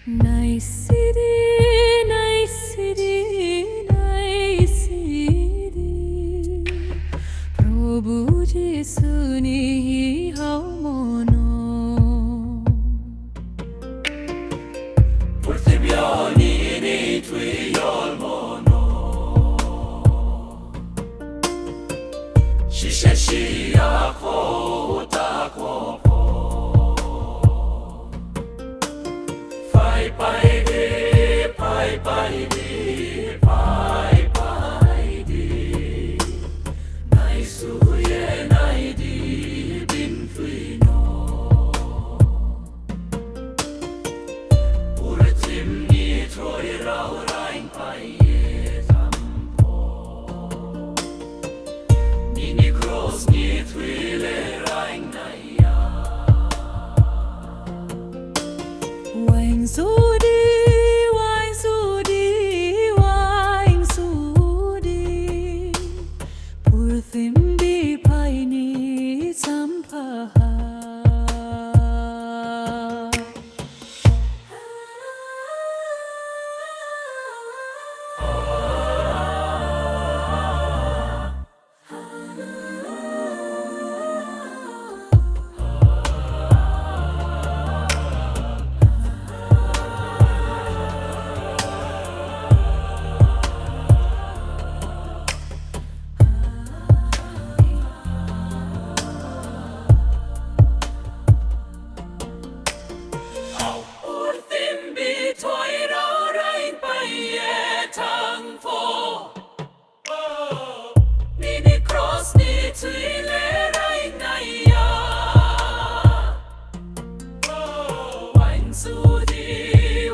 Nice city, nice city, nice city. Prabhu Jesu ni hao mono. Portibioni ni tui yol mono. Shisha shia ko utako po. Phai phai di, phai di. Nai su ye nai di bin fui no. Tim ni trôi rau rain phai ye tham po. Ni cross ni thui le rain nai ya. Wang su đi, wang su đi, wang su đi. Pur thim bi phai ni cham pha.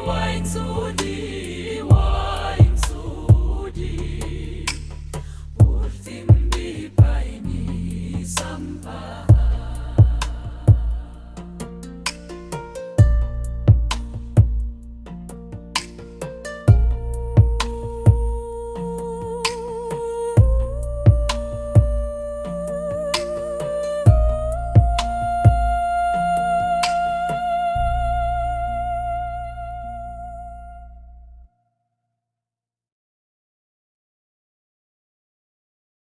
Wine su